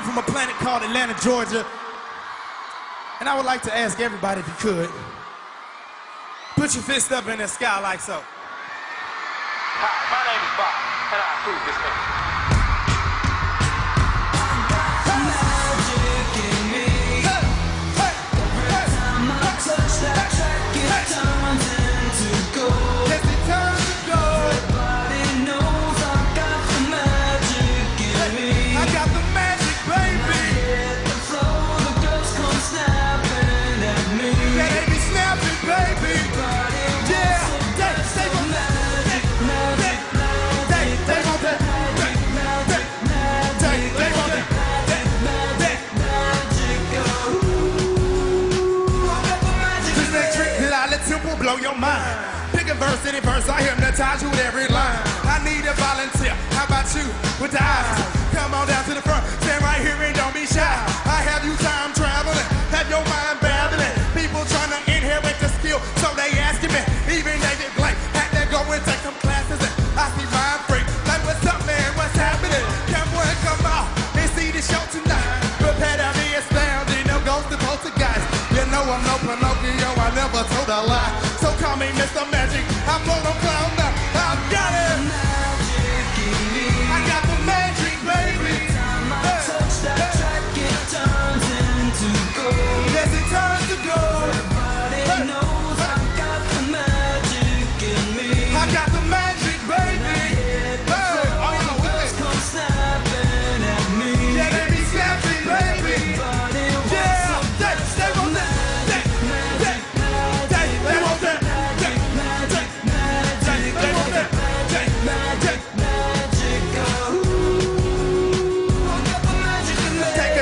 from a planet called Atlanta, Georgia. And I would like to ask everybody, if you could, put your fist up in the sky like so. Hi, my name is Bob, and I approve this message. Blow your mind. Pick a verse, any verse, I hypnotize you with every line. I need a volunteer. How about you with the eyes? Come on down to the front, stand right here and don't be shy. I have you time traveling, have your mind babbling. People trying to inherit the skill, so they asking me. Even David Blake had to go and take some classes. And I see mind freak, like what's up, man? What's happening? Come on, come out and see the show tonight. Prepare to be astounding, no ghost to poltergeist. You know I'm no Pinocchio, I never told a lie. So call me Mr. Magic, I'm gonna clown now. I've got it. Magic in me. I got the magic, baby. Every time I touch that track, it turns into gold. Yes, it turns to gold. Everybody knows I got the magic in me. I got the magic, baby. All the girls come snapping at me. Yeah, they be snapping, baby. Yeah, they want that.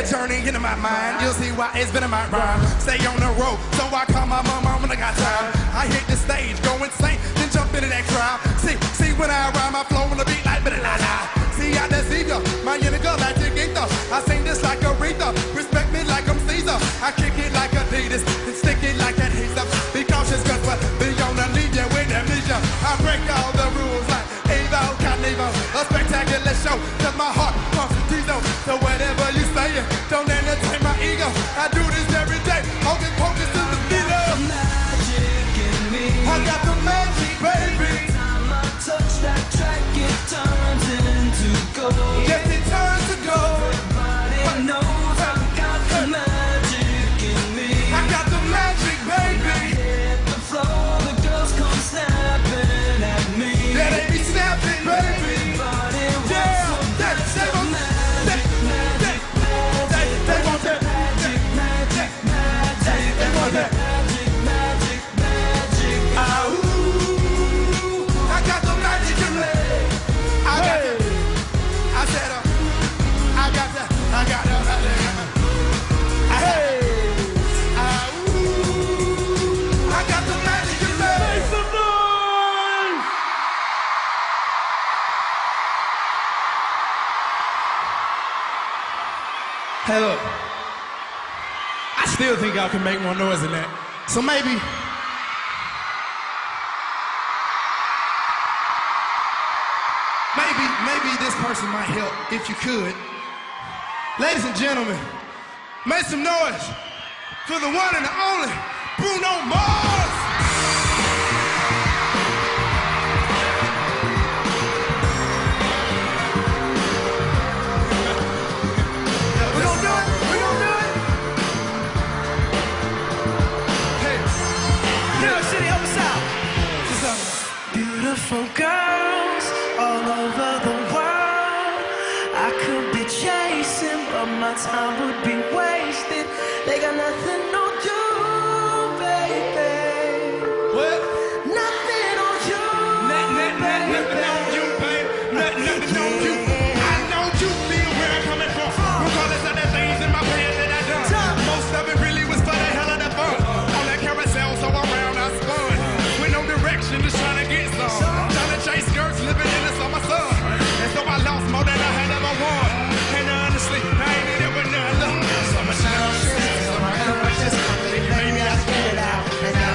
Journey into my mind, you'll see why it's been in my rhyme. Stay on the road, so I call my mom when I got time. I hit the stage, go insane, then jump into that crowd. See when I rhyme, I flow on the beat like la-la-la. See, I deceive ya, my inner girl like Jingle. I sing this like Aretha, respect me like I'm Caesar. I kick it like Adidas, and stick it like adhesive. Be cautious, cause what be gonna leave you with amnesia. I break all the rules like Evo, Carnival. A spectacular show, cause my heart pumps diesel. So whatever you saying, don't entertain my ego. I do this every day, hocus pocus to the beat of magic in me. I got the magic, baby. Every time I touch that track, it turns into gold. Yes, it turns to gold. Everybody knows I got the magic in me. I got the magic, baby. When I hit the floor, the girls come snapping at me. Yeah, they be snapping, baby. Everybody wants they want magic, magic, magic. They want that magic, magic, magic. They want that magic, magic, magic. Ooh, I got the magic in me. I got it. I said, I got that. I got that. Hey, ooh, I got the magic in me. Make some noise. Hey, look. I still think y'all can make more noise than that. So maybe this person might help, if you could. Ladies and gentlemen, make some noise for the one and the only Bruno Mars! We're gonna do it! We're gonna do it! Hey, New York City, help us out! Beautiful girls all over the world. I could be chasing, but my time would be wasted. They got nothing on you, baby. What? Nothing on you, Nothing on you, babe. Nothing on you. I know you feel where I'm coming from. Regardless of the things in my past that I done. Most of it really was for the hell of the fun. On that carousel, so around I spun. With no direction, just trying to get some. Trying to chase skirts, living in the summer sun. And so I lost more than I had ever won. And honestly, I ain't in it with none. Look, summer shine, summer just maybe I spit it out. And now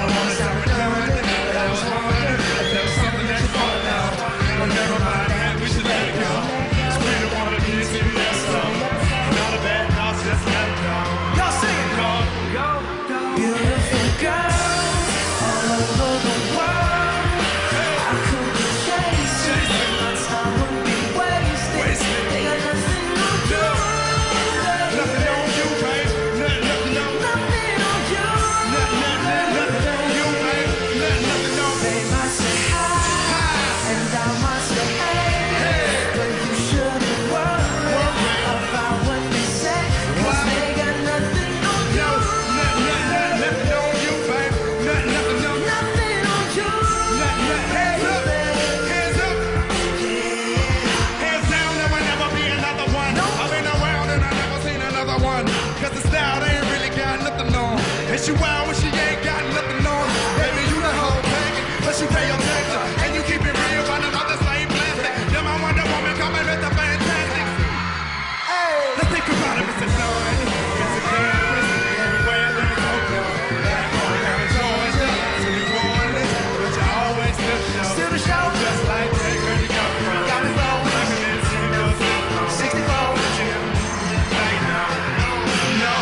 one. Cause the style they ain't really got nothing on. And she wild when she ain't got nothing on. Baby, you the whole package, but you pay your taxes. And you keep it real, running all the same plastic. You're my Wonder Woman coming with the fantastic. Hey, let's think about it, Mr. Nine. It's a good Christmas anywhere they go. Back on down in Georgia, to New Orleans, but you always still the show. Just like where you come from. Got me flowing like a Jingle. 64. Right now. No.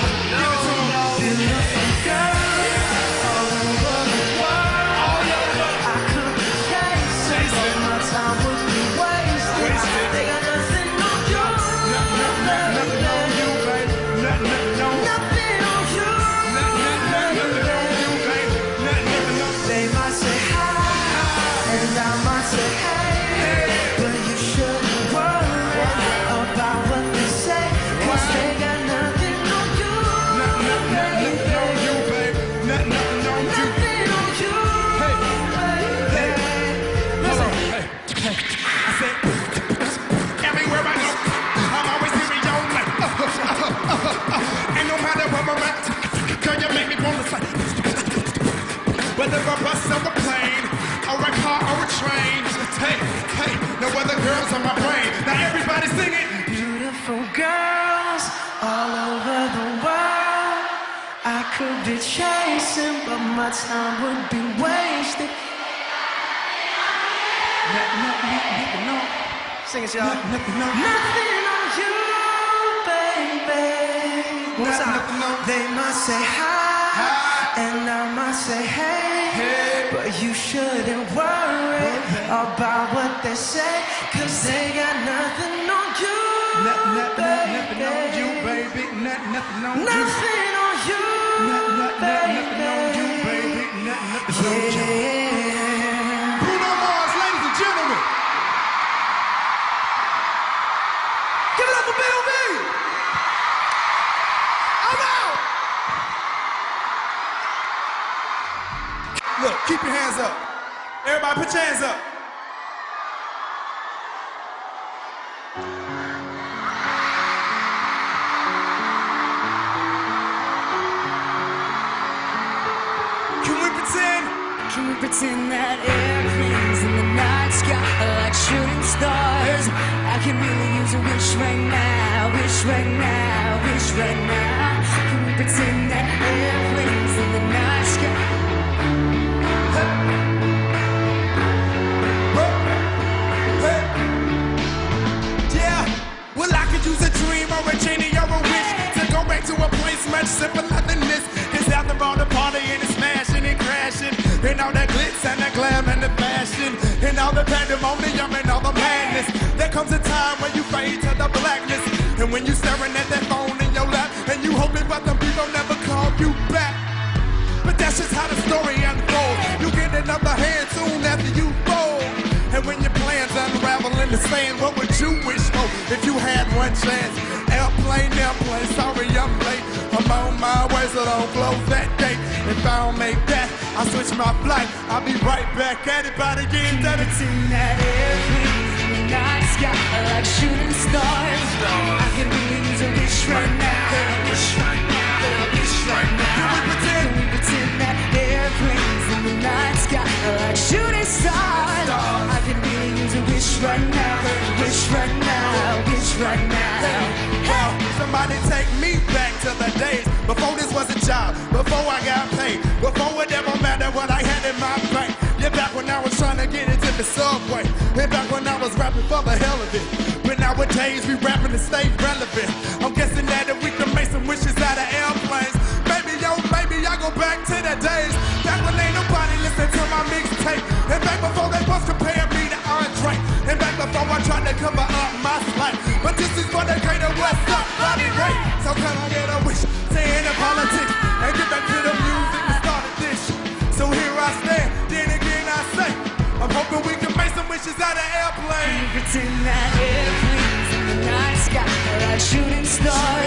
Whether a bus or a plane, or a car or a train. Hey, no other girls on my brain. Now everybody sing it. Beautiful girls all over the world. I could be chasing, but my time would be wasted. No. Sing it, y'all. Nothing on you, baby. They might say hi. And I might say, hey, but you shouldn't worry about what they say, cause they got nothing on you, baby. Nothing on you, baby. Nothing on you. Nothing on you, baby. Nothing on you, baby. Nothing on you. Yeah. Bruno Mars, ladies and gentlemen. Give it up for B.o.B. I'm out. Look, keep your hands up. Everybody put your hands up. Can we pretend that airplanes in the night sky are like shooting stars? I can really use a wish right now, wish right now, wish right now. Can we pretend that airplanes in the night sky? Yeah, well I could use a dream or a genie or a wish to go back to a place much simpler than this. Cause after all the party and the smashing and crashing, and all that glitz and the glam and the fashion, and all the pandemonium and all the madness, there comes a time when you fade to the blackness. And when you staring at that phone in your lap, and you hoping but them people never call you back. But that's just how the story unfolds. You get another hand soon after you fold. And when your plans unravel in the sand, what would you wish for if you had one chance? Airplane, sorry I'm late. I'm on my way, so don't close that gate. If I don't make that, I switch my flight. I'll be right back at it by the game. Pretend that airplanes in the night sky are like shooting stars. I can really use a wish right now, wish right now, wish right now. Can we pretend that airplanes in the night sky are like shooting stars? I can really use a wish right now, wish right now, wish right now. Well, somebody take me back to the days before this was a job, before I got paid, before it ever mattered what I had in my bank. Yeah, back when I was trying to get into the subway, and back when I was rapping for the hell of it. But nowadays we rapping to stay relevant. I'm guessing that if we can make some wishes out of airplanes, maybe I go back to the days back when ain't nobody listen to my mixtape, and back before they was comparing me to Andre, and back before I tried to cover up my slight. But this is for the greater West Up body rate. So can I get a wish, saying the politics, and get back to the music that started this shit. So here I stand, then again I say, I'm hoping we can make some wishes out of airplanes. Pretend that airplanes in the night sky are like shooting stars.